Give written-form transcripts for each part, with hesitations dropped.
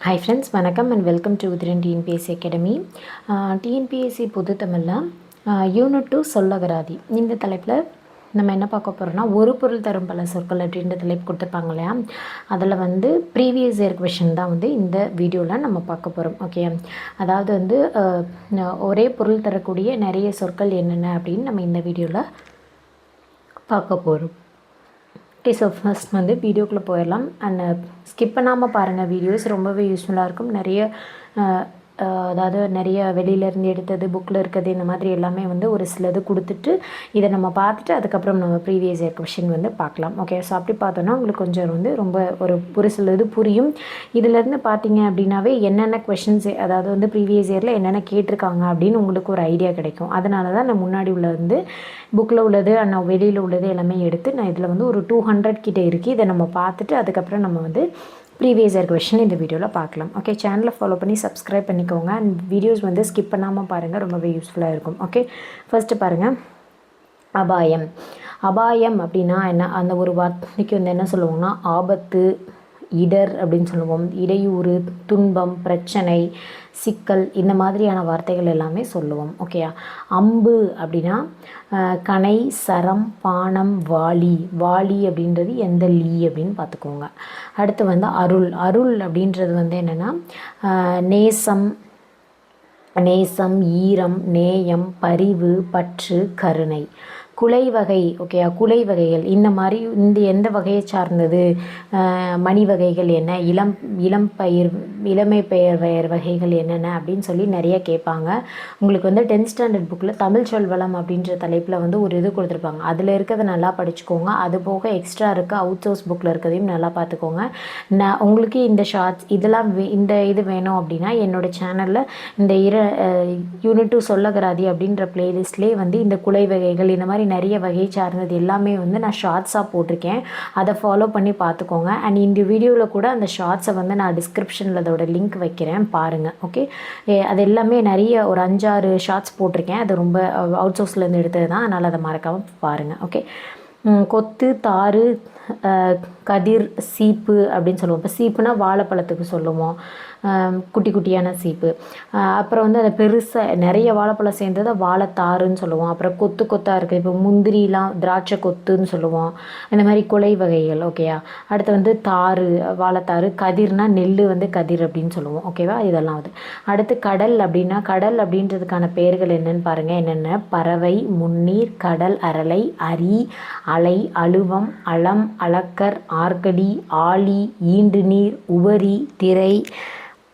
Hi friends, வணக்கம் and welcome to Uthiran TNPSC academy. TNPSC பொது தமிழில் யூனிட் 2 சொல்லகராதி இந்த தலைப்பில் நம்ம என்ன பார்க்க போகிறோம்னா, ஒரு பொருள் தரும் பல சொற்கள் அப்படின்ற தலைப்பு கொடுத்துருப்பாங்க இல்லையா, அதில் ப்ரீவியஸ் இயர் கொஷின் தான் இந்த வீடியோவில் நம்ம பார்க்க போகிறோம். ஓகே, அதாவது ஒரே பொருள் தரக்கூடிய நிறைய சொற்கள் என்னென்ன அப்படின்னு நம்ம இந்த வீடியோவில் பார்க்க போகிறோம். ஓகே, ஸோ ஃபஸ்ட் வீடியோக்குள்ளே போயிடலாம். அண்ட் ஸ்கிப் பண்ணாமல் பாருங்கள், வீடியோஸ் ரொம்பவே யூஸ்ஃபுல்லாக இருக்கும். அதாவது நிறைய வெளியிலேருந்து எடுத்தது, புக்கில் இருக்கிறது, இந்த மாதிரி எல்லாமே ஒரு சிலது கொடுத்துட்டு இதை நம்ம பார்த்துட்டு அதுக்கப்புறம் நம்ம ப்ரீவியஸ் இயர் கொஷின் பார்க்கலாம். ஓகே, ஸோ அப்படி பார்த்தோன்னா உங்களுக்கு கொஞ்சம் ரொம்ப ஒரு சிலது புரியும். இதிலேருந்து பார்த்தீங்க அப்படின்னாவே என்னென்ன கொஷின்ஸ், அதாவது ப்ரீவியஸ் இயரில் என்னென்ன கேட்டிருக்காங்க அப்படின்னு உங்களுக்கு ஒரு ஐடியா கிடைக்கும். அதனால தான் நான் முன்னாடி உள்ள புக்கில் உள்ளது நான் வெளியில் உள்ளது எல்லாமே எடுத்து நான் இதில் ஒரு 200 கிட்டே இருக்குது. இதை நம்ம பார்த்துட்டு அதுக்கப்புறம் நம்ம ப்ரீவியஸ் இயர் கொஷின் இந்த வீடியோவில் பார்க்கலாம். ஓகே, சேனலை ஃபாலோ பண்ணி சப்ஸ்கிரைப் பண்ணிக்கோங்க. அண்ட் வீடியோஸ் ஸ்கிப் பண்ணாமல் பாருங்கள், ரொம்பவே யூஸ்ஃபுல்லாக இருக்கும். ஓகே, ஃபஸ்ட்டு பாருங்கள், அபாயம். அபாயம் அப்படின்னா என்ன? அந்த ஒரு வார்த்தைக்கு என்ன சொல்லுவோம்னா, ஆபத்து, இடர் அப்படின்னு சொல்லுவோம். இடையூறு, துன்பம், பிரச்சனை, சிக்கல், இந்த மாதிரியான வார்த்தைகள் எல்லாமே சொல்லுவோம். ஓகேயா. அம்பு அப்படின்னா கணை, சரம், பானம், வாளி. வாளி அப்படின்றது எந்த லீ அப்படின்னு பார்த்துக்கோங்க. அடுத்து அருள். அருள் அப்படின்றது என்னென்னா நேசம், ஈரம், நேயம், பரிவு, பற்று, கருணை. குலை வகை. ஓகேயா, குலை வகைகள் இந்த மாதிரி எந்த வகையை சார்ந்தது? மணி வகைகள் என்ன? இளமை பெயர் வகைகள் என்னென்ன அப்படின்னு சொல்லி நிறைய கேட்பாங்க. உங்களுக்கு 10th ஸ்டாண்டர்ட் புக்கில் தமிழ் சொல்வளம் அப்படின்ற தலைப்பில் ஒரு இது கொடுத்துருப்பாங்க. அதில் இருக்கிறத நல்லா படிச்சுக்கோங்க. அது போக எக்ஸ்ட்ரா இருக்குது, அவுட் சோர்ஸ் புக்கில் இருக்கிறதையும் நல்லா பார்த்துக்கோங்க. உங்களுக்கு இந்த ஷார்ட்ஸ் இதெல்லாம் இது வேணும் அப்படின்னா என்னோடய சேனலில் இந்த யூனிட் 2 சொல்லகராதி அப்படின்ற பிளேலிஸ்ட்லேயே இந்த குலை வகைகள் இந்த மாதிரி நிறைய வகை சார்ந்தது எல்லாமே நான் ஷார்ட்ஸாக போட்டிருக்கேன். அதை ஃபாலோ பண்ணி பார்த்துக்கோங்க. அண்ட் இந்த வீடியோவில் கூட அந்த ஷார்ட்ஸை நான் டிஸ்கிரிப்ஷனில் அதோட லிங்க் வைக்கிறேன், பாருங்கள். ஓகே, அது எல்லாமே நிறைய ஒரு 5-6 ஷார்ட்ஸ் போட்டிருக்கேன். அது ரொம்ப அவுட் சோர்ஸ்லேருந்து எடுத்தது தான், அதனால் அதை மறக்காமல் பாருங்கள். ஓகே, கொத்து, தாறு, கதிர், சீப்பு அப்படின்னு சொல்லுவோம். இப்போ சீப்புனா வாழைப்பழத்துக்கு சொல்லுவோம், குட்டி குட்டியான சீப்பு. அப்புறம் அதை பெருசாக நிறைய வாழைப்பழம் சேர்ந்ததை வாழைத்தாருன்னு சொல்லுவோம். அப்புறம் கொத்து கொத்தாக இருக்குது, இப்போ முந்திரிலாம் திராட்சை கொத்துன்னு சொல்லுவோம். இந்த மாதிரி கொலை வகைகள். ஓகேயா. அடுத்து தாறு, வாழைத்தாறு. கதிர்னா நெல் கதிர் அப்படின்னு சொல்லுவோம். ஓகேவா. இதெல்லாம் அடுத்து கடல் அப்படின்னா, கடல் அப்படின்றதுக்கான பெயர்கள் என்னென்னு பாருங்கள். என்னென்ன? பறவை, முன்னீர், கடல், அரலை, அரி, அலை, அழுவம், அளம், அளக்கர், ஆர்கடி, ஆழி, ஈண்டு நீர், உவரி, திரை,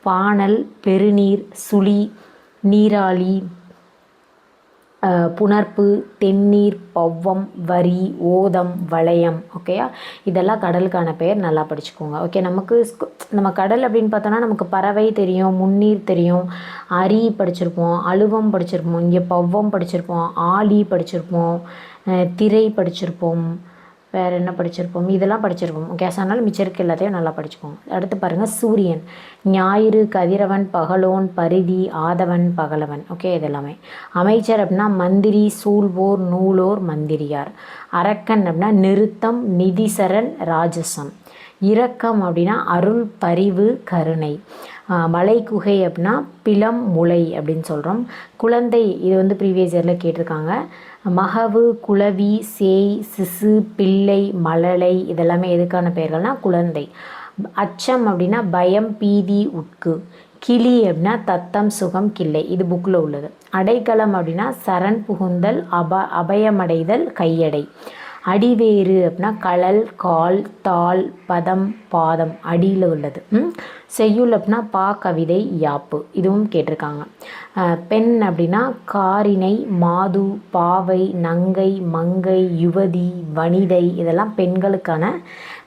பானல், பெருநீர், சுழி, நீராளி, புணர்ப்பு, தென்னீர், பவ்வம், வரி, ஓதம், வளையம். ஓகேயா. இதெல்லாம் கடலுக்கான பெயர், நல்லா படிச்சுக்கோங்க. ஓகே, நம்ம கடல் அப்படின்னு பார்த்தோன்னா நமக்கு பறவை தெரியும், முன்னீர் தெரியும், அரி படிச்சிருப்போம், அழுவம் படிச்சிருப்போம், இங்கே பவ்வம் படிச்சிருப்போம், ஆழி படிச்சிருப்போம், திரை படிச்சிருப்போம், வேறு என்ன படிச்சிருப்போம்? இதெல்லாம் படிச்சிருப்போம். ஓகே, அதனால் மிச்சம் இருக்க எல்லாத்தையும் நல்லா படிச்சுக்கோங்க. அடுத்து பாருங்கள், சூரியன். ஞாயிறு, கதிரவன், பகலோன், பரிதி, ஆதவன், பகலவன். ஓகே, இதெல்லாமே. அமைச்சர் அப்படின்னா மந்திரி, சூழ்வோர், நூலோர், மந்திரியார். அரக்கன் அப்படின்னா நிறுத்தம், நிதிசரன், ராஜசம். இரக்கம் அப்படின்னா அருள், பரிவு, கருணை. மலை குகை அப்படின்னா பிலம், முளை அப்படின்னு சொல்கிறோம். குழந்தை, இது ப்ரீவியஸ் இயரில் கேட்டிருக்காங்க. மகவு, குளவி, சேய், சிசு, பிள்ளை, மழலை, இதெல்லாமே எதுக்கான பெயர்கள்னால் குழந்தை. அச்சம் அப்படின்னா பயம், பீதி, உட்கு. கிளி அப்படின்னா தத்தம், சுகம், கிள்ளை. இது புக்கில் உள்ளது. அடைக்கலம் அப்படின்னா சரண் புகுந்தல், அபயமடைதல், கையடை. அடிவேறு அப்படின்னா கழல், கால், தாள், பதம், பாதம், அடியில் உள்ளது. செய்யுள் அப்படின்னா பா, கவிதை, யாப்பு. இதுவும் கேட்டிருக்காங்க. பெண் அப்படின்னா காரினை, மாது, பாவை, நங்கை, மங்கை, யுவதி, வனிதை. இதெல்லாம் பெண்களுக்கான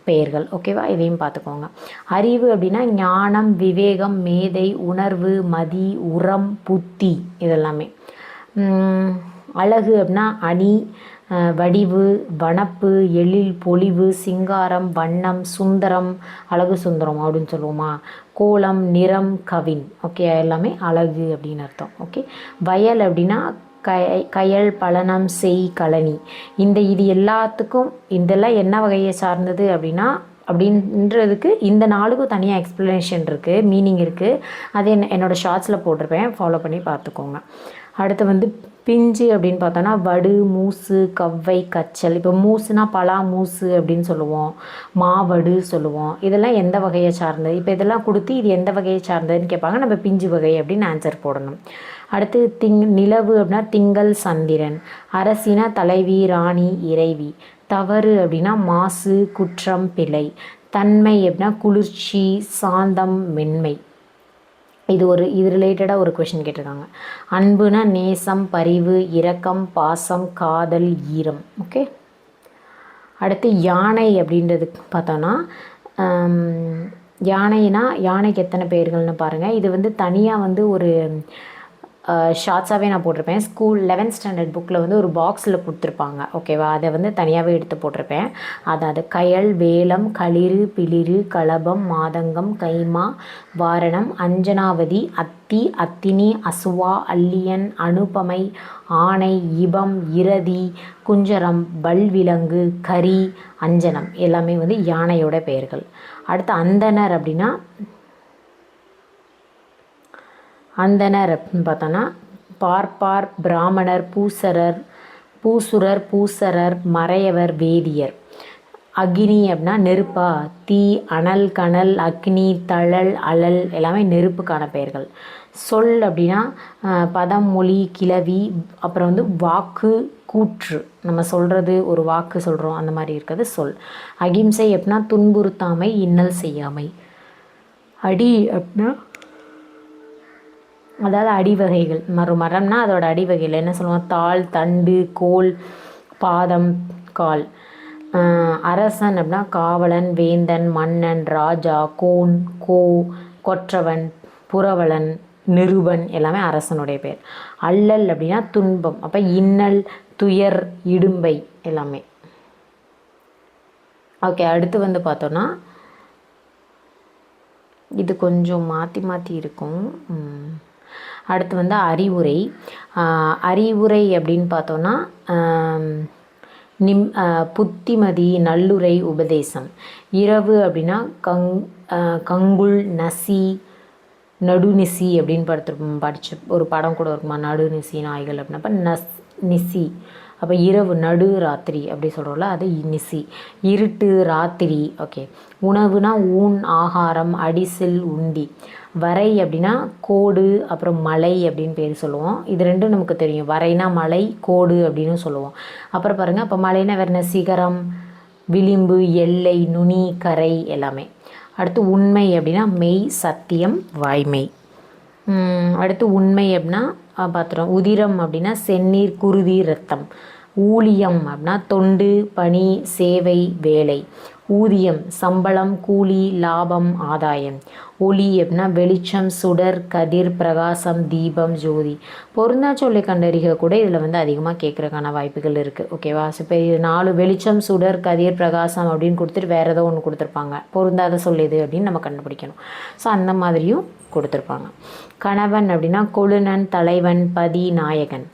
பெயர்கள். ஓகேவா, இதையும் பார்த்துக்கோங்க. அறிவு அப்படின்னா ஞானம், விவேகம், மேதை, உணர்வு, மதி, உரம், புத்தி. இதெல்லாமே. அழகு அப்படின்னா அணி, வடிவு, வனப்பு, எழில், பொலிவு, சிங்காரம், வண்ணம், சுந்தரம், அழகு சுந்தரம் அப்படின்னு சொல்லுவோமா. கோலம், நிறம், கவின். ஓகே, எல்லாமே அழகு அப்படின்னு அர்த்தம். ஓகே, வயல் அப்படின்னா கயல், பழனம், செய், கழனி. இது எல்லாத்துக்கும் இதெல்லாம் என்ன வகையை சார்ந்தது அப்படின்னா அப்படின்றதுக்கு இந்த 4க்கும் தனியாக எக்ஸ்ப்ளனேஷன் இருக்குது, மீனிங் இருக்குது. அது என்னோடய ஷார்ட்ஸில் போட்டிருப்பேன், ஃபாலோ பண்ணி பார்த்துக்கோங்க. அடுத்து வந்து பிஞ்சு அப்படின்னு பார்த்தோன்னா வடு, மூசு, கவ்வை, கச்சல். இப்போ மூசுனா பலா மூசு அப்படின்னு சொல்லுவோம், மாவடு சொல்லுவோம். இதெல்லாம் எந்த வகையை சார்ந்தது? இப்போ இதெல்லாம் கொடுத்து இது எந்த வகையை சார்ந்ததுன்னு கேட்பாங்க, நம்ம பிஞ்சு வகை அப்படின்னு ஆன்சர் போடணும். அடுத்து நிலவு அப்படின்னா திங்கள், சந்திரன். அரசினா தலைவி, ராணி, இறைவி. தவறு அப்படின்னா மாசு, குற்றம், பிழை. தன்மை அப்படின்னா குளிர்ச்சி, சாந்தம், மென்மை. இது ரிலேட்டடாக ஒரு கொஷின் கேட்டிருக்காங்க. அன்புனா நேசம், பரிவு, இரக்கம், பாசம், காதல், ஈரம். ஓகே. அடுத்து யானை அப்படின்றதுக்கு பார்த்தோன்னா யானைக்கு எத்தனை பெயர்கள்னு பாருங்கள். இது வந்து தனியாக வந்து ஒரு ஷார்ட்ஸாகவே நான் போட்டிருப்பேன். ஸ்கூல் 11th ஸ்டாண்டர்ட் புக்கில் வந்து ஒரு பாக்ஸில் கொடுத்துருப்பாங்க, ஓகேவா? அதை வந்து தனியாகவே எடுத்து போட்டிருப்பேன். அதாவது கயல், வேலம், களிறு, பிளிறு, களபம், மாதங்கம், கைமா, வாரணம், அஞ்சனாவதி, அத்தி, அத்தினி, அசுவா, அல்லியன், அனுபமை, ஆனை, இபம், இரதி, குஞ்சரம், வல்விலங்கு, கரி, அஞ்சனம் எல்லாமே வந்து யானையோட பெயர்கள். அடுத்து அந்தனர் அப்படின்னு பார்த்தோன்னா பார்ப்பார், பிராமணர், பூசுரர், மறையவர், வேதியர். அக்னி அப்படின்னா நெருப்பா, தீ, அனல், கனல், அக்னி, தழல், அழல் எல்லாமே நெருப்புக்கான பெயர்கள். சொல் அப்படின்னா பதம், மொழி, கிளவி. அப்புறம் வந்து வாக்கு, கூற்று. நம்ம சொல்கிறது ஒரு வாக்கு சொல்கிறோம், அந்த மாதிரி இருக்கிறது சொல். அகிம்சை அப்படின்னா துன்புறுத்தாமை, இன்னல் செய்யாமை. அடி அப்படின்னா அதாவது அடிவகைகள். மரம்னா அதோட அடிவகைகள் என்ன சொல்லுவோம்? தாள், தண்டு, கோல், பாதம், கால். அரசன் அப்படின்னா காவலன், வேந்தன், மன்னன், ராஜா, கோன், கொற்றவன், புரவலன், நிருபன் எல்லாமே அரசனுடைய பேர். அல்லல் அப்படின்னா துன்பம். அப்போ இன்னல், துயர், இடும்பை எல்லாமே. ஓகே. அடுத்து வந்து பார்த்தோன்னா இது கொஞ்சம் மாற்றி இருக்கும். அடுத்து வந்து அறிவுரை அப்படின்னு பார்த்தோன்னா புத்திமதி, நல்லுரை, உபதேசம். இரவு அப்படின்னா கங்குல், நசி, நடுநிசி அப்படின்னு படித்த ஒரு படம் கூட இருக்குமா, நடுநிசி நாய்கள் அப்படின்னா நிசி. அப்போ இரவு, நடு, ராத்திரி அப்படி சொல்கிறோம்ல, அது நிசி. இருட்டு, ராத்திரி. ஓகே. உணவுனா ஊன், ஆகாரம், அடிசில், உண்டி. வரை அப்படின்னா கோடு, அப்புறம் மலை அப்படின்னு பேர் சொல்லுவோம். இது ரெண்டும் நமக்கு தெரியும். வரைனா மலை, கோடு அப்படின்னு சொல்லுவோம். அப்புறம் பாருங்கள், அப்போ மலைனா வேறு என்ன? சிகரம், விளிம்பு, எல்லை, நுனி, கரை எல்லாமே. அடுத்து உண்மை அப்படின்னா மெய், சத்தியம், வாய்மை. அடுத்து உண்மை அப்படின்னா பார்த்துறோம். உதிரம் அப்படின்னா செந்நீர், குருதி, இரத்தம். ஊழியம் அப்படின்னா தொண்டு, பணி, சேவை, வேலை. ஊதியம் சம்பளம், கூலி, லாபம், ஆதாயம். ஒளி அப்படின்னா வெளிச்சம், சுடர், கதிர், பிரகாசம், தீபம், ஜோதி. பொருந்தா சொல்லை கண்டறிக கூட இதில் வந்து அதிகமாக கேட்குறதுக்கான வாய்ப்புகள் இருக்குது, ஓகேவா? ஸோ இப்போ 4 வெளிச்சம், சுடர், கதிர், பிரகாசம் அப்படின்னு கொடுத்துட்டு வேறு ஏதோ ஒன்று கொடுத்துருப்பாங்க. பொருந்தாத சொல்லுது அப்படின்னு நம்ம கண்டுபிடிக்கணும். ஸோ அந்த மாதிரியும் கொடுத்துருப்பாங்க. கணவன் அப்படின்னா கொழுநன், தலைவன், பதி, நாயகன்.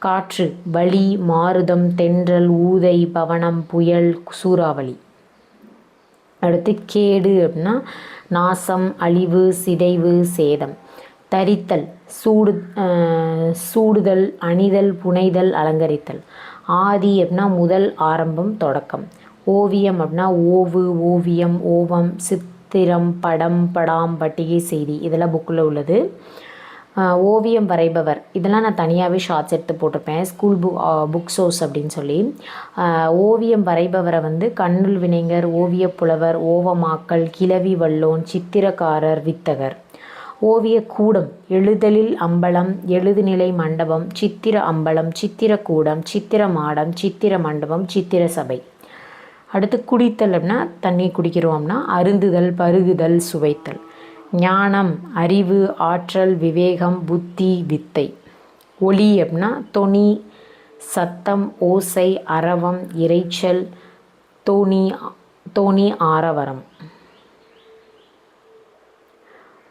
காற்று வளி, மாருதம், தென்றல், ஊதை, பவனம், புயல், சூறாவளி. அடுத்து கேடு அப்படின்னா நாசம், அழிவு, சிதைவு, சேதம். தரித்தல் சூடுதல், அணிதல், புனைதல், அலங்கரித்தல். ஆதி அப்படின்னா முதல், ஆரம்பம், தொடக்கம். ஓவியம் அப்படின்னா ஓவு, ஓவியம், ஓவம், சித்திரம், படம், படாம், பட்டிகை, செய்தி. இதெல்லாம் புக்கில் உள்ளது. ஓவியம் வரைபவர் இதெல்லாம் நான் தனியாகவே ஷார்ட்ஸ் எடுத்து போட்டிருப்பேன், ஸ்கூல் புக் சோர்ஸ் அப்படின்னு சொல்லி. ஓவியம் வரைபவரை வந்து கண்ணுள் வினைஞர், ஓவியப்புலவர், ஓவமாக்கல், கிளவி வல்லோன், சித்திரக்காரர், வித்தகர். ஓவிய கூடம் எழுதலில் அம்பலம், எழுதுநிலை மண்டபம், சித்திர அம்பலம், சித்திரக்கூடம், சித்திர மாடம், சித்திர மண்டபம், சித்திர சபை. அடுத்து குடித்தல் அப்படின்னா தண்ணி குடிக்கிறோம்னா அருந்துதல், பருகுதல், சுவைத்தல். ஞானம் அறிவு, ஆற்றல், விவேகம், புத்தி, வித்தை. ஒலி அப்படின்னா தொனி, சத்தம், ஓசை, அரவம், இரைச்சல், தோணி, ஆரவரம்.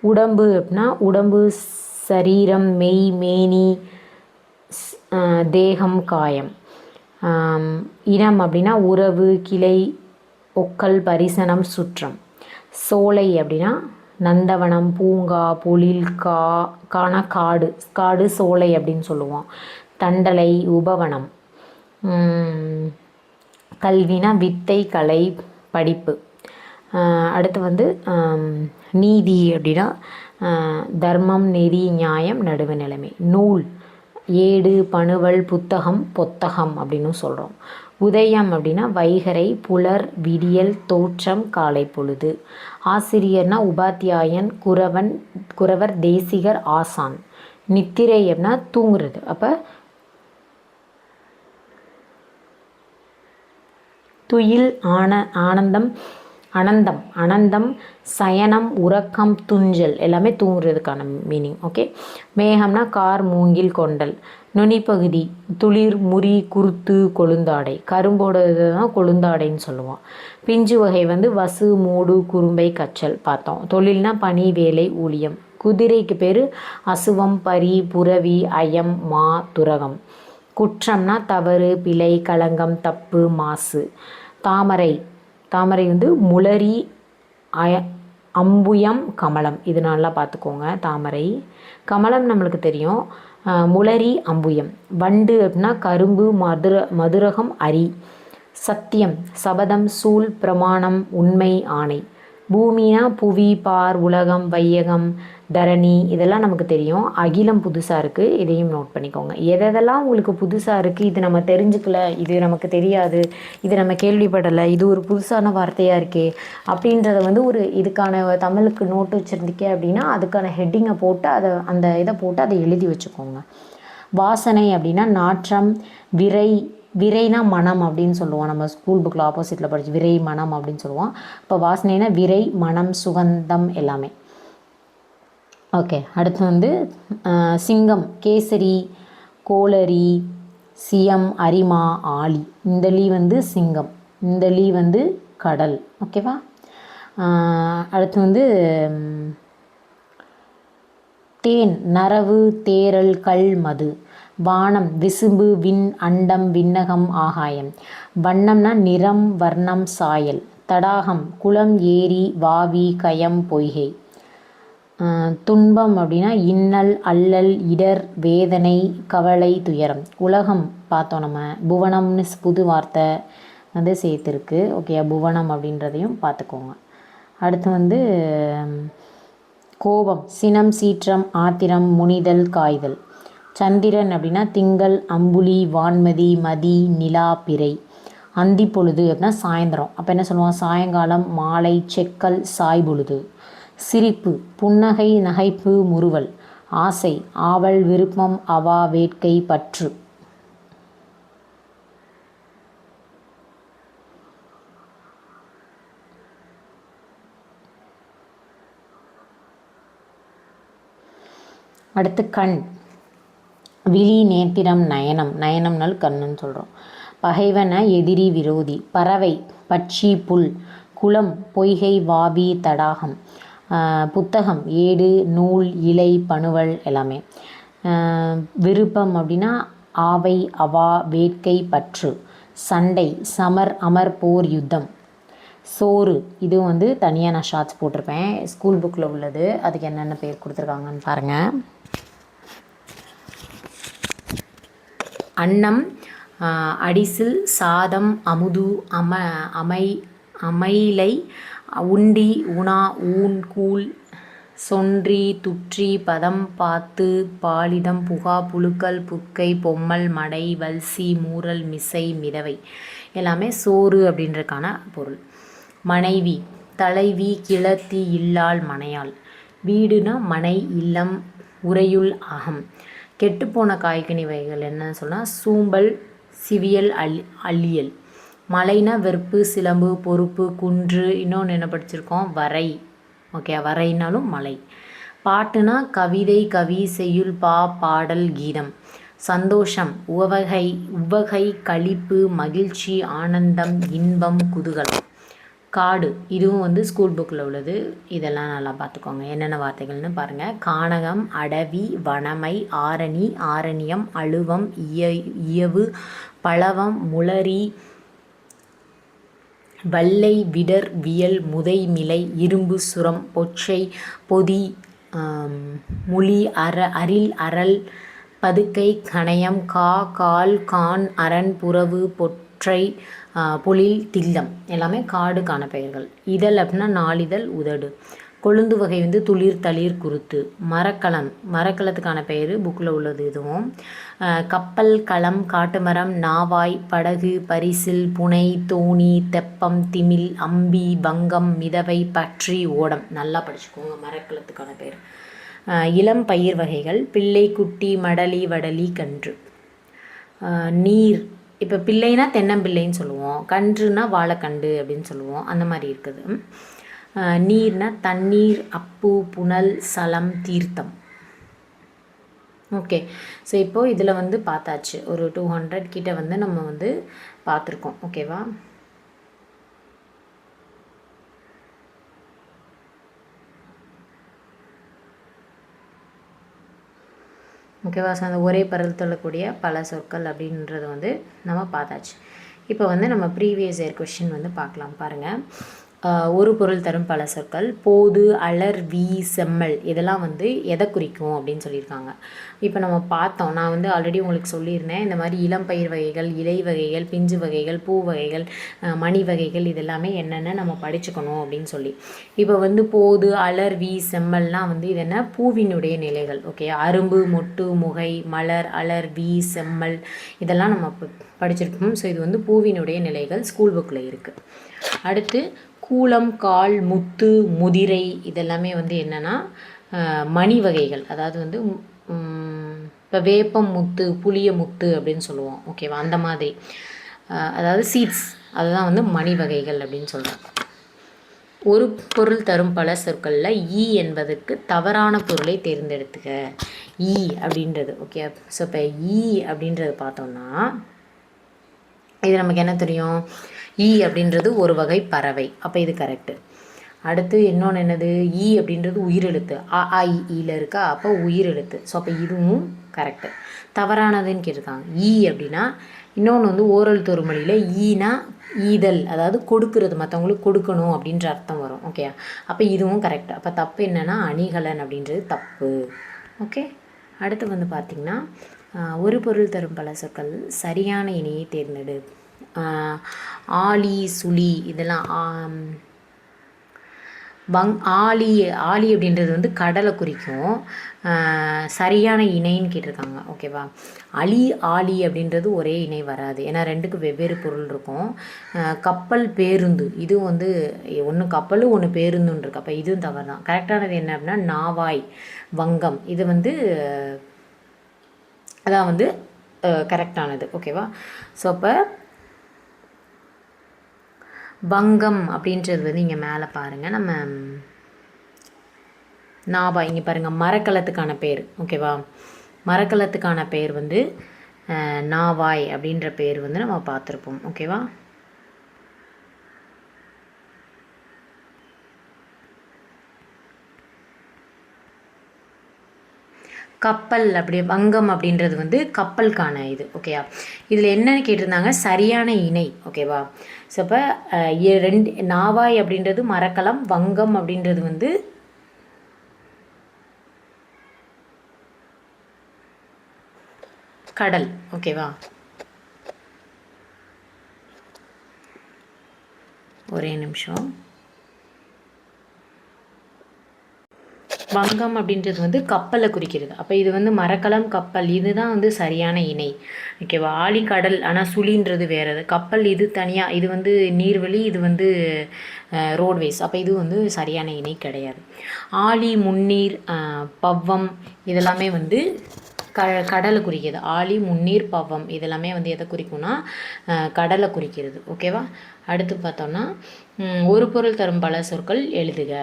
உடம்பு அப்படின்னா உடம்பு, சரீரம், மெய், மேனி, தேகம், காயம். இனம் அப்படின்னா உறவு, கிளை, ஒக்கல் பரிசனம் சுற்றம். சோலை அப்படின்னா நந்தவனம், பூங்கா, பொழில், காடு காடு சோலை அப்படின்னு சொல்லுவோம். தண்டலை உபவனம். கல்வினா வித்தை, கலை, படிப்பு. அடுத்து வந்து நீதி அப்படின்னா தர்மம், நெறி, நியாயம், நடுவு நிலைமை. நூல் ஏடு, பணுவல், புத்தகம், பொத்தகம் அப்படின்னு சொல்கிறோம். உதயம் அப்படின்னா வைகரை, புலர், விடியல், தோற்றம், காலை பொழுது. ஆசிரியர்னா உபாத்தியாயன், குறவர், தேசிகர், ஆசான். நித்திரை அப்படின்னா தூங்குறது. அப்போ துயில், ஆனந்தம், அனந்தம், சயனம், உறக்கம், துஞ்சல் எல்லாமே தூங்குறதுக்கான மீனிங். ஓகே. மேகம்னா கார், மூங்கில், கொண்டல். நுனிப்பகுதி துளிர், முறி, குருத்து, கொழுந்தாடை. கரும்போடது தான் கொழுந்தாடைன்னு சொல்லுவோம். பிஞ்சு வகை வந்து வசு, மூடு, குறும்பை, கச்சல் பார்த்தோம். தொழில்னா பணி, வேலை, ஊழியம். குதிரைக்கு பேர் அசுவம், பரி, புரவி, அயம், மா, துரகம். குற்றம்னா தவறு, பிழை, களங்கம், தப்பு, மாசு. தாமரை வந்து முளரி, அம்புயம், கமலம். இது நல்லா பார்த்துக்கோங்க. தாமரை, கமலம் நம்மளுக்கு தெரியும். முளரி, அம்புயம். வண்டு அப்படின்னா கரும்பு, மதுரகம், அரி. சத்தியம் சபதம், சூல், பிரமாணம், உண்மை, ஆணை. பூமினா புவி, பார், உலகம், வையகம், தரணி. இதெல்லாம் நமக்கு தெரியும். அகிலம் புதுசாக இருக்குது, இதையும் நோட் பண்ணிக்கோங்க. எதெல்லாம் உங்களுக்கு புதுசாக இருக்குது, இது நம்ம தெரிஞ்சுக்கல, இது நமக்கு தெரியாது, இது நம்ம கேள்விப்படலை, இது ஒரு புதுசான வார்த்தையாக இருக்கே அப்படின்றத வந்து ஒரு இதுக்கான தமிழுக்கு நோட்டு வச்சுருந்தீங்க அப்படின்னா அதுக்கான ஹெட்டிங்கை போட்டு அந்த இதை போட்டு அதை எழுதி வச்சுக்கோங்க. வாசனை அப்படின்னா நாற்றம், விரைனா மனம் அப்படின்னு சொல்லுவோம். நம்ம ஸ்கூல் புக்கில் ஆப்போசிட்டில் படிச்சு விரை, மனம் அப்படின்னு சொல்லுவோம். இப்போ வாசனைனா விரை, மனம், சுகந்தம் எல்லாமே. ஓகே. அடுத்து வந்து சிங்கம், கேசரி, கோளரி, சியம், அரிமா, ஆலி. இந்த லீ வந்து சிங்கம், இந்த லீ வந்து கடல். ஓகேவா. அடுத்து வந்து தேன், நரவு, தேரல், கல், மது. வானம் விசும்பு, விண், அண்டம், விண்ணகம், ஆகாயம். வண்ணம்னா நிறம், வர்ணம், சாயல். தடாகம் குளம், ஏரி, வாவி, கயம், பொய்கை. துன்பம் அப்படின்னா இன்னல், அல்லல், இடர், வேதனை, கவலை, துயரம். உலகம் பார்த்தோம் நம்ம. புவனம்னு புது வார்த்தை வந்து சேர்த்துருக்கு. ஓகே. புவனம் அப்படின்றதையும் பார்த்துக்கோங்க. அடுத்து வந்து கோபம், சினம், சீற்றம், ஆத்திரம், முனிதல், காய்தல். சந்திரன் அப்படின்னா திங்கள், அம்புலி, வான்மதி, மதி, நிலா, பிறை. அந்தி பொழுது அப்படின்னா சாயந்தரம். அப்போ என்ன சொல்லுவோம், சாயங்காலம், மாலை, செக்கல், சாய் பொழுது. சிரிப்பு, புன்னகை, நகைப்பு, முறுவல். ஆசை, ஆவல், விருப்பம், அவா, வேட்கை, பற்று. அடுத்து கண், விழி, நேத்திரம், நயனம். நயனம்னால் கண்ணுன்னு சொல்கிறோம். பகைவன எதிரி, விரோதி. பறவை, பட்சி, புல். குளம், பொய்கை, வாவி, தடாகம். புத்தகம், ஏடு, நூல், இலை, பணுவல் எல்லாமே. விருப்பம் அப்படின்னா ஆவை, அவா, வேட்கை, பற்று. சண்டை, சமர், அமர், போர், யுத்தம். சோறு, இதுவும் வந்து தனியாக நான் ஷார்ட்ஸ் போட்டிருப்பேன், ஸ்கூல் புக்கில் உள்ளது. அதுக்கு என்னென்ன பேர் கொடுத்துருக்காங்கன்னு பாருங்கள். அன்னம், அடிசில், சாதம், அமுது, அமைலை, உண்டி, உணா, ஊன், கூழ், சொன்றி, துற்றி, பதம், பாத்து, பாலிதம், புகா, புழுக்கல், புக்கை, பொம்மல், மடை, வல்சி, மூரல், மிசை, மிதவை எல்லாமே சோறு அப்படின்றதுக்கான பொருள். மனைவி, தலைவி, கிளத்தி, இல்லாள், மனையாள். வீடுனா மனை, இல்லம், உறையுள், அகம். கெட்டுப்போன காய்கனி வகைகள் என்னன்னு சொன்னால் சூம்பல், சிவியல், அள்ளியல். மலைனா வெறுப்பு, சிலம்பு, பொறுப்பு, குன்று. இன்னொன்று என்ன படிச்சிருக்கோம், வரை. ஓகே. வரைனாலும் மலை. பாட்டுனா கவிதை, கவி, செய்யுள், பாடல், கீதம். சந்தோஷம், உவகை, களிப்பு, மகிழ்ச்சி, ஆனந்தம், இன்பம், குதூகலம். காடு, இதுவும் வந்து ஸ்கூல் புக்கில் உள்ளது. இதெல்லாம் நல்லா பார்த்துக்கோங்க என்னென்ன வார்த்தைகள்னு பாருங்கள். கானகம், அடவி, வனமை, ஆரணி, ஆரண்யம், அழுவம், இயவு, பழவம், முளரி, வல்லை விடர் வியல் முதை மிலை இரும்பு சுரம் பொற்றை பொதி முளி அரில் அரல் பதுக்கை கணையம் கால் கான் அரண் புறவு பொற்றை பொழில் தில்லம் எல்லாமே காடுக்கான பெயர்கள். இதழ் அப்படின்னா நாளிதழ் உதடு. கொழுந்து வகை வந்து துளிர் தளிர் குருத்து. மரக்கலத்துக்கான பெயர் புக்கில் உள்ளது இதுவும். கப்பல் களம் காட்டுமரம் நாவாய் படகு பரிசில் புனை தோணி தெப்பம் திமில் அம்பி பங்கம் மிதவை பற்றி ஓடம். நல்லா படிச்சுக்கோங்க மரக்கலத்துக்கான பெயர். இளம் பயிர் வகைகள் பிள்ளை குட்டி மடலி வடலி கன்று. நீர் இப்போ பிள்ளைனா தென்னம்பிள்ளைன்னு சொல்லுவோம், கன்றுனா வாழைக்கண்டு அப்படின்னு சொல்லுவோம், அந்த மாதிரி இருக்குது. நீர்னா தண்ணீர் அப்பு புனல் சலம் தீர்த்தம். ஓகே, ஸோ இப்போது இதில் வந்து பார்த்தாச்சு, ஒரு 200 கிட்ட வந்து நம்ம வந்து பார்த்துருக்கோம். ஓகேவா? ஓகேவா? ஸோ அந்த ஒரே பரல் சொல்லக்கூடிய பல சொற்கள் அப்படின்றது வந்து நம்ம பார்த்தாச்சு. இப்போ வந்து நம்ம ப்ரீவியஸ் இயர் கொஷின் வந்து பார்க்கலாம். பாருங்கள். ஒரு பொருள் தரும் பல சொற்கள். போது அலர் வி செம்மல் இதெல்லாம் வந்து எதை குறிக்கும் அப்படின்னு சொல்லியிருக்காங்க. இப்போ நம்ம பார்த்தோம், நான் வந்து ஆல்ரெடி உங்களுக்கு சொல்லியிருந்தேன், இந்த மாதிரி இளம் பயிர் வகைகள், இலை வகைகள், பிஞ்சு வகைகள், பூ வகைகள், மணி வகைகள் இதெல்லாமே என்னென்ன நம்ம படிச்சுக்கணும் அப்படின்னு சொல்லி. இப்போ வந்து போது அலர் வி செம்மல்னால் வந்து இது என்ன, பூவினுடைய நிலைகள். ஓகே, அரும்பு மொட்டு முகை மலர் அலர் வி செம்மல் இதெல்லாம் நம்ம படிச்சிருக்கோம். ஸோ இது வந்து பூவினுடைய நிலைகள், ஸ்கூல் புக்கில் இருக்குது. அடுத்து கூலம் கால் முத்து முதிரை இதெல்லாமே வந்து என்னென்னா மணி வகைகள். அதாவது வந்து இப்போ வேப்பம் முத்து புளிய முத்து அப்படின்னு சொல்லுவோம். ஓகேவா? அந்த மாதிரி அதாவது சீட்ஸ், அதுதான் வந்து மணி வகைகள் அப்படின்னு சொல்கிறோம். ஒரு பொருள் தரும் பல சொற்களில் ஈ என்பதற்கு தவறான பொருளை தேர்ந்தெடுத்துக்க. ஈ அப்படின்றது. ஓகே, ஸோ இப்போ ஈ அப்படின்றது பார்த்தோம்னா இது நமக்கு என்ன தெரியும், ஈ அப்படின்றது ஒரு வகை பறவை. அப்போ இது கரெக்டு. அடுத்து இன்னொன்று என்னது, ஈ அப்படின்றது உயிரெழுத்து. அ ஈல இருக்கா, அப்போ உயிரெழுத்து. ஸோ அப்போ இதுவும் கரெக்டு. தவறானதுன்னு கேட்டிருக்காங்க. ஈ அப்படின்னா இன்னொன்று வந்து ஓரல் தொறுமொழியில் ஈனா ஈதல், அதாவது கொடுக்கறது, மற்றவங்களுக்கு கொடுக்கணும் அப்படின்ற அர்த்தம் வரும். ஓகே, அப்போ இதுவும் கரெக்டு. அப்போ தப்பு என்னென்னா அணிகலன் அப்படின்றது தப்பு. ஓகே, அடுத்து வந்து பார்த்திங்கன்னா ஒரு பொருள் தரும் பல சொற்கள் சரியான இணையை தேர்ந்தெடு. ஆலி சுழி இதெல்லாம் ஆலி அப்படின்றது வந்து கடலை குறிக்கும். சரியான இணைன்னு கேட்டிருக்காங்க. ஓகேவா? ஆலி அப்படின்றது ஒரே இணை வராது, ஏன்னா ரெண்டுக்கு வெவ்வேறு பொருள் இருக்கும். கப்பல் பேருந்து இதுவும் வந்து ஒன்று கப்பல் ஒன்று பேருந்துன்னு இருக்கு. அப்போ இதுவும் தவறு தான். கரெக்டானது என்ன அப்படின்னா நாவாய் வங்கம் இது வந்து அதான் வந்து கரெக்டானது. ஓகேவா? ஸோ அப்போ வங்கம் அப்படின்றது வந்து இங்கே மேலே பாருங்கள், நம்ம நாவாய் இங்கே பாருங்கள் மரக்கலத்துக்கான பேர். ஓகேவா? மரக்கலத்துக்கான பேர் வந்து நாவாய் அப்படின்ற பேர் வந்து நம்ம பார்த்துருப்போம். ஓகேவா? கப்பல் அப்படி வங்கம் அப்படின்றது வந்து கப்பலுக்கான இது. ஓகேவா? இதில் என்னன்னு கேட்டிருந்தாங்க, சரியான இணை. ஓகேவா? ஸோ இப்போ ரெண்டு நாவாய் அப்படின்றது மரக்கலம், வங்கம் அப்படின்றது வந்து கடல். ஓகேவா? ஒரே நிமிஷம். வங்கம் அப்படின்றது வந்து கப்பலை குறிக்கிறது. அப்போ இது வந்து மரக்கலம் கப்பல் இதுதான் வந்து சரியான இணை. ஓகேவா? ஆழி கடல், ஆனால் சுழின்றது வேறு, கப்பல் இது தனியாக, இது வந்து நீர்வழி, இது வந்து ரோட்வேஸ். அப்போ இது வந்து சரியான இணை கிடையாது. ஆழி முன்னீர் பவ்வம் இதெல்லாமே வந்து கடலை குறிக்கிறது. ஆழி முன்னீர் பவ்வம் இதெல்லாமே வந்து எதை குறிக்கும்னா கடலை குறிக்கிறது. ஓகேவா? அடுத்து பார்த்தோம்னா ஒரு பொருள் தரும் பல சொற்கள் எழுதுக.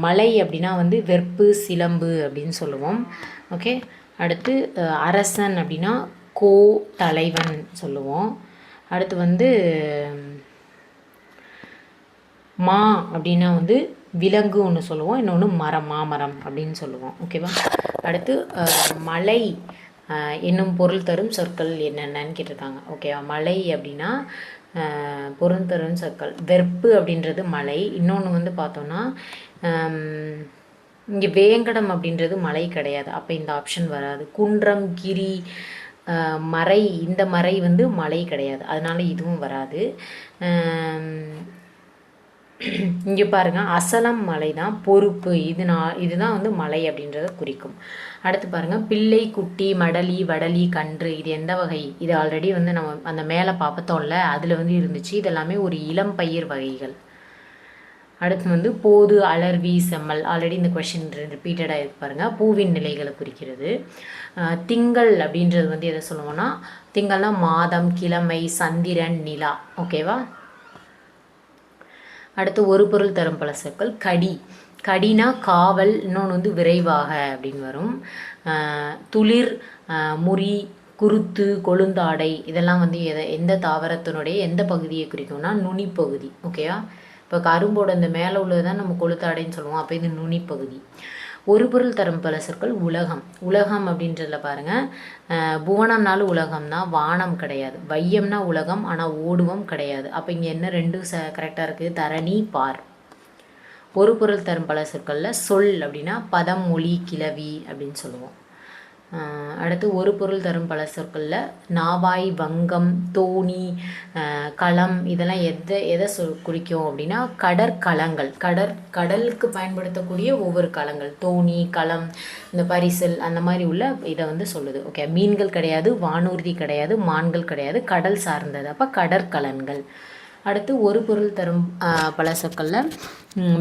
மலை அப்படின்னா வந்து வெற்பு சிலம்பு அப்படின்னு சொல்லுவோம். ஓகே, அடுத்து அரசன் அப்படின்னா தலைவன் சொல்லுவோம். அடுத்து வந்து மா அப்படின்னா வந்து விலங்கு ஒன்று சொல்லுவோம், இன்னொன்று மாமரம் அப்படின்னு சொல்லுவோம். ஓகேவா? அடுத்து மலை என்னும் பொருள் தரும் சொற்கள் என்னென்னு கேட்டிருக்காங்க. ஓகேவா? மலை அப்படின்னா பொருந்தரும் சொற்கள். வெற்பு அப்படின்றது மலை. இன்னொன்று வந்து பார்த்தோன்னா இங்கே வேங்கடம் அப்படின்றது மலை கிடையாது, அப்போ இந்த ஆப்ஷன் வராது. குன்றம், கிரி, மறை, இந்த மறை வந்து மலை கிடையாது, அதனால் இதுவும் வராது. இங்கே பாருங்கள், அசலம் மலை தான், பொறுப்பு, இதுதான் வந்து மலை அப்படின்றத குறிக்கும். அடுத்து பாருங்கள், பிள்ளை, குட்டி, மடலி, வடலி, கன்று, இது எந்த வகை? இது ஆல்ரெடி வந்து நம்ம அந்த மேலே பார்த்தோம்ல, அதில் வந்து இருந்துச்சு. இதெல்லாமே ஒரு இளம் பயிர் வகைகள். அடுத்து வந்து போது, அலர்வி, செம்மல், ஆல்ரெடி இந்த கொஷின் ரிப்பீட்டடாக இருக்கு பாருங்கள். பூவின் நிலைகளை குறிக்கிறது. திங்கள் அப்படின்றது வந்து எதை சொல்லுவோம்னா, திங்கள்னா மாதம், கிழமை, சந்திரன், நிலா. ஓகேவா? அடுத்து ஒரு பொருள் தரும் பல சொற்கள். கடி, கடினா காவல், இன்னொன்று வந்து விரைவாக அப்படின்னு வரும். துளிர், முறி, குருத்து, கொழுந்தாடை, இதெல்லாம் வந்து எந்த தாவரத்தினுடைய எந்த பகுதியை குறிக்கும்னா நுனிப்பகுதி. ஓகேவா? இப்போ கரும்போட இந்த மேலே உள்ளது தான் நம்ம கொழுத்தாடைன்னு சொல்லுவோம், அப்போ இது நுனிப்பகுதி. ஒரு பொருள் தரும் பல சொற்கள். உலகம், உலகம் அப்படின்றதுல பாருங்கள், புவனம்னாலும் உலகம் தான், வானம் கிடையாது. வையம்னா உலகம், ஆனால் ஓடுவம் கிடையாது. அப்போ இங்கே என்ன ரெண்டும் கரெக்டாக இருக்குது, தரணி, பார். ஒரு பொருள் தரும் பல சொற்களில் சொல் அப்படின்னா பதம், மொழி, கிளவி அப்படின்னு சொல்லுவோம். அடுத்து ஒரு பொருள் தரும் பல சொற்களில் நாவாய், வங்கம், தோணி, களம், இதெல்லாம் எதை குறிக்கும் அப்படின்னா கடற்களங்கள். கடலுக்கு பயன்படுத்தக்கூடிய ஒவ்வொரு களங்கள், தோணி, களம், இந்த பரிசல், அந்த மாதிரி உள்ள இதை வந்து சொல்லுது. ஓகே, மீன்கள் கிடையாது, வானூர்தி கிடையாது, மான்கள் கிடையாது, கடல் சார்ந்தது, அப்போ கடற்கலன்கள். அடுத்து ஒரு பொருள் தரும் பல சொற்களில்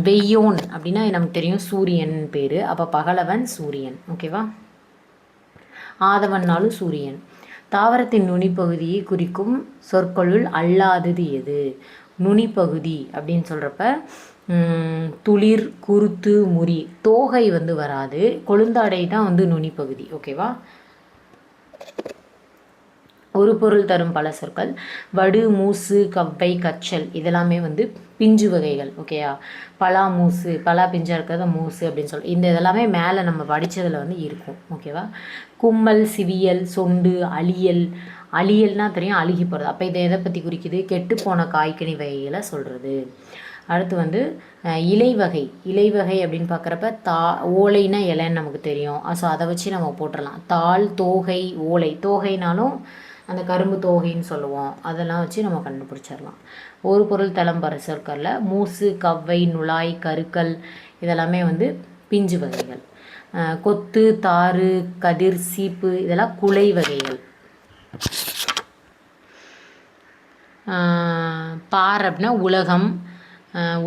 வெய்யோன் அப்படின்னா நமக்கு தெரியும் சூரியன் பேர், அப்போ பகலவன் சூரியன். ஓகேவா? ஆதவன்னாலும் சூரியன். தாவரத்தின் நுனிப்பகுதியை குறிக்கும் சொற்களுள் அல்லாதது எது? நுனிப்பகுதி அப்படின்னு சொல்கிறப்ப துளிர், குருத்து, முறி, தோகை வந்து வராது, கொழுந்தாடை தான் வந்து நுனிப்பகுதி. ஓகேவா? ஒரு பொருள் தரும் பல சொற்கள். வடு, மூசு, கவ்வை, கச்சல், இதெல்லாமே வந்து பிஞ்சு வகைகள். ஓகேயா? பலா, மூசு, பலா பிஞ்சாக இருக்கிறத மூசு அப்படின்னு சொல்லி இந்த இதெல்லாமே மேலே நம்ம படித்ததில் வந்து இருக்கும். ஓகேவா? கும்மல், சிவியல், சொண்டு, அழியல். அழியல்னால் தெரியும், அழுகி போகிறது. அப்போ இதை எதை பற்றி குறிக்குது? கெட்டுப்போன காய்கனி வகைகளை சொல்கிறது. அடுத்து வந்து இலை வகை. இலை வகை அப்படின்னு பார்க்குறப்ப ஓலைனா இலைன்னு நமக்கு தெரியும், ஸோ அதை வச்சு நம்ம போட்டுடலாம். தாள், தோகை, ஓலை. தோகைனாலும் அந்த கரும்பு தோகைன்னு சொல்லுவோம், அதெல்லாம் வச்சு நம்ம கண்டுபிடிச்சிடலாம். ஒரு பொருள் தளம் பர சொற்களில் மூசு, கவ்வை, நுழாய், கருக்கல், இதெல்லாமே வந்து பிஞ்சு வகைகள். கொத்து, தாறு, கதிர், சீப்பு, இதெல்லாம் குலை வகைகள். பார் அப்படின்னா உலகம்,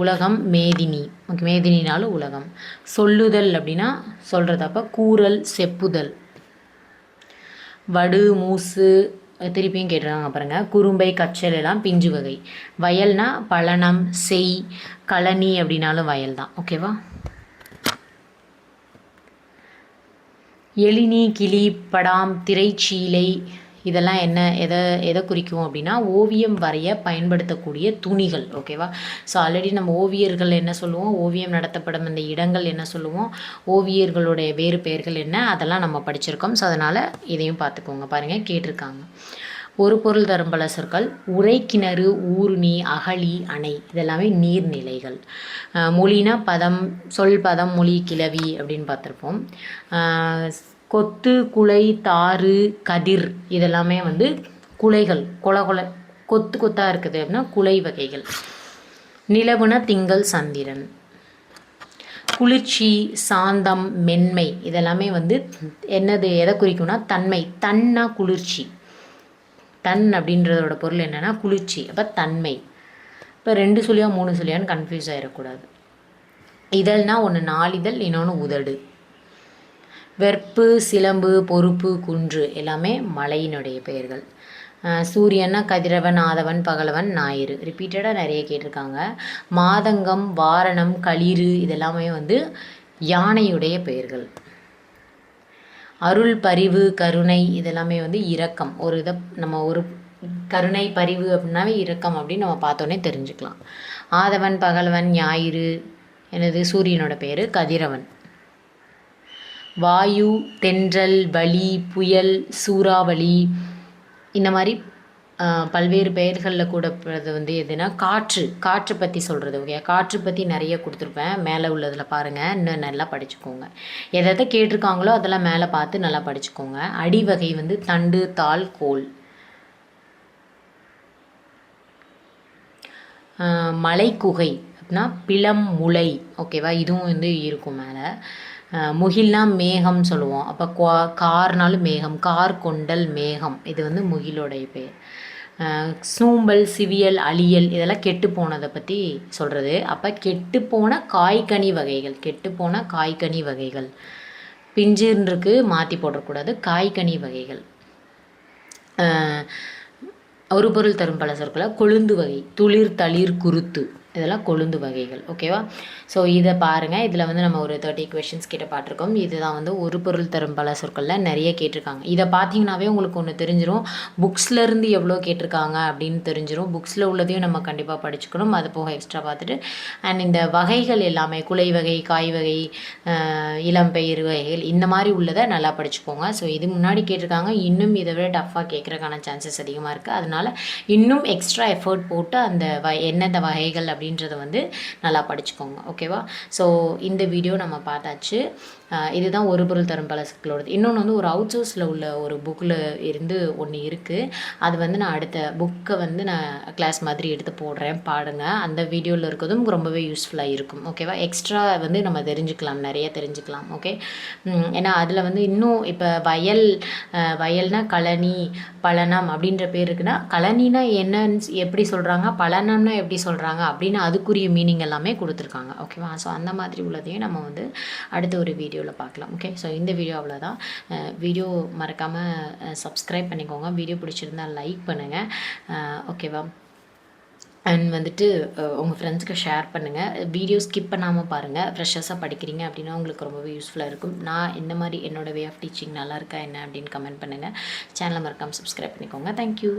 உலகம், மேதினி. ஓகே, மேதினினாலும் உலகம். சொல்லுதல் அப்படின்னா சொல்கிறது, அப்போ கூறல், செப்புதல். வடு, மூசு, திருப்பியும் கேட்டுருக்காங்க பாருங்கள். குறும்பை, கச்சல் எல்லாம் பிஞ்சு வகை. வயல்னா பழனம், செய், கழனி அப்படின்னாலும் வயல் தான். ஓகேவா? எழினி, கிளி, படாம், திரைச்சீலை, இதெல்லாம் எதை குறிக்கும் அப்படின்னா ஓவியம் வரைய பயன்படுத்தக்கூடிய துணிகள். ஓகேவா? ஸோ ஆல்ரெடி நம்ம ஓவியர்கள் என்ன சொல்லுவோம், ஓவியம் நடத்தப்படும் இந்த இடங்கள் என்ன சொல்லுவோம், ஓவியர்களுடைய வேறு பெயர்கள் என்ன, அதெல்லாம் நம்ம படிச்சிருக்கோம். ஸோ அதனால் இதையும் பார்த்துக்கோங்க. பாருங்கள், கேட்டிருக்காங்க. ஒரு பொருள் தரும் பல சொற்கள். உரை, கிணறு, ஊருணி, அகழி, அணை, இதெல்லாமே நீர்நிலைகள். மொழினா பதம், சொல், பதம், மொழி, கிளவி அப்படின்னு பார்த்துருப்போம். கொத்து, குலை, தாறு, கதிர், இதெல்லாமே வந்து குலைகள். கொத்து கொத்தாக இருக்குது அப்படின்னா குலை வகைகள். நிலவுனா திங்கள், சந்திரன். குளிர்ச்சி, சாந்தம், மென்மை, இதெல்லாமே வந்து எதை குறிக்கும்னா தன்மை. தன்னா குளிர்ச்சி. தன் அப்படின்றதோட பொருள் என்னென்னா குளிர்ச்சி, அப்போ தன்மை. இப்போ 2 சொல்லியா 3 சொல்லியான்னு கன்ஃபியூஸ் ஆகிடக்கூடாது. இதழ்னா ஒன்று நாளிதழ், இன்னொன்று உதடு. வெற்பு, சிலம்பு, பொறுப்பு, குன்று, எல்லாமே மலையினுடைய பெயர்கள். சூரியன்னா கதிரவன், ஆதவன், பகலவன், ஞாயிறு. ரிப்பீட்டடாக நிறைய கேட்டிருக்காங்க. மாதங்கம், வாரணம், களிறு, இதெல்லாமே வந்து யானையுடைய பெயர்கள். அருள், பரிவு, கருணை, இதெல்லாமே வந்து இரக்கம். நம்ம ஒரு கருணை, பரிவு அப்படின்னாவே இரக்கம் அப்படின்னு நம்ம பார்த்தோன்னே தெரிஞ்சுக்கலாம். ஆதவன், பகலவன், ஞாயிறு, எனது சூரியனோட பேர் கதிரவன். வாயு, தென்றல், வலி, புயல், சூறாவளி, இந்த மாதிரி பல்வேறு பெயர்களில் கூடப்படுறது வந்து எதுனா காற்று பற்றி சொல்கிறது. ஓகே, காற்று பற்றி நிறைய கொடுத்துருப்பேன், மேலே உள்ளதில் பாருங்கள், இன்னும் நல்லா படிச்சுக்கோங்க. எதை கேட்டிருக்காங்களோ அதெல்லாம் மேலே பார்த்து நல்லா படிச்சுக்கோங்க. அடிவகை வந்து தண்டு, தாள், கோல். மலைக்குகை அப்படின்னா பிளம், முளை. ஓகேவா, இதுவும் வந்து இருக்கும் மேலே. முகில்னா மேகம் சொல்லுவோம். அப்போ கார்னாலும் மேகம், கார் கொண்டல் மேகம், இது வந்து முகிலோடைய பேர். சூம்பல், சிவியல், அழியல், இதெல்லாம் கெட்டு போனதை பற்றி சொல்கிறது. அப்போ கெட்டுப்போன காய்கனி வகைகள். பிஞ்சுன்றிருக்கு, மாற்றி போடக்கூடாது. காய்கனி வகைகள். ஒரு பொருள் தரும் பல சொற்களை கொழுந்து வகை, துளிர், தளிர், குருத்து, இதெல்லாம் கொழுந்து வகைகள். ஓகேவா, ஸோ இதை பாருங்கள். இதில் வந்து நம்ம ஒரு 30 கொஷின்ஸ் கிட்ட பார்த்துருக்கோம். இதுதான் வந்து ஒரு பொருள் தரும் பல சொற்களில் நிறைய கேட்டிருக்காங்க. இதை பார்த்தீங்கன்னாவே உங்களுக்கு ஒன்று தெரிஞ்சிடும், புக்ஸ்லேருந்து எவ்வளோ கேட்டிருக்காங்க அப்படின்னு தெரிஞ்சிடும். புக்ஸில் உள்ளதையும் நம்ம கண்டிப்பாக படிச்சுக்கணும், அது போக எக்ஸ்ட்ரா பார்த்துட்டு. அண்ட் இந்த வகைகள் எல்லாமே குலை வகை, காய் வகை, இளம்பெயர் வகைகள், இந்த மாதிரி உள்ளதை நல்லா படிச்சுக்கோங்க. ஸோ இது முன்னாடி கேட்டிருக்காங்க, இன்னும் இதை விட டஃப்பாக கேட்குறதுக்கான சான்சஸ் அதிகமாக இருக்குது. அதனால் இன்னும் எக்ஸ்ட்ரா எஃபர்ட் போட்டு அந்த எந்தெந்த வகைகள் அப்படின்றத வந்து நல்லா படிச்சுக்கோங்க. ஓகேவா, ஸோ இந்த வீடியோ நம்ம பார்த்தாச்சு. இதுதான் ஒரு பொருள் தரும் பல சொற்களோடது. இன்னொன்று வந்து ஒரு அவுட் சோர்ஸில் உள்ள ஒரு புக்கில் இருந்து ஒன்று இருக்குது. அது வந்து நான் அடுத்த புக்கை வந்து நான் கிளாஸ் மாதிரி எடுத்து போடுறேன், பாடுங்க. அந்த வீடியோவில் இருக்கிறதும் ரொம்பவே யூஸ்ஃபுல்லாக இருக்கும். ஓகேவா, எக்ஸ்ட்ரா வந்து நம்ம தெரிஞ்சுக்கலாம், நிறைய தெரிஞ்சுக்கலாம். ஓகே, ஏன்னா அதில் வந்து இன்னும் இப்போ வயல்னா கழனி, பழனம் அப்படின்ற பேர் இருக்குன்னா, கழனினா என்னன்னு எப்படி சொல்கிறாங்க, பழனம்னா எப்படி சொல்கிறாங்க அப்படின்னு அதுக்குரிய மீனிங் எல்லாமே கொடுத்துருக்காங்க. ஓகேவா, ஸோ அந்த மாதிரி உள்ளதையும் நம்ம வந்து அடுத்த ஒரு வீடியோவில் பார்க்கலாம். ஓகே, ஸோ இந்த வீடியோ அவ்வளோதான். வீடியோ மறக்காமல் சப்ஸ்கிரைப் பண்ணிக்கோங்க. வீடியோ பிடிச்சிருந்தால் லைக் பண்ணுங்கள். ஓகேவா, அண்ட் வந்துட்டு உங்கள் ஃப்ரெண்ட்ஸுக்கு ஷேர் பண்ணுங்கள். வீடியோ ஸ்கிப் பண்ணாமல் பாருங்கள். ஃப்ரெஷர்ஸாக படிக்கிறீங்க அப்படின்னா உங்களுக்கு ரொம்பவே யூஸ்ஃபுல்லாக இருக்கும். நான் இந்த மாதிரி என்னோடய வே ஆஃப் டீச்சிங் நல்லா இருக்கா என்ன அப்படின்னு கமெண்ட் பண்ணுங்கள். சேனலை மறக்காமல் சப்ஸ்கிரைப் பண்ணிக்கோங்க. தேங்க்யூ.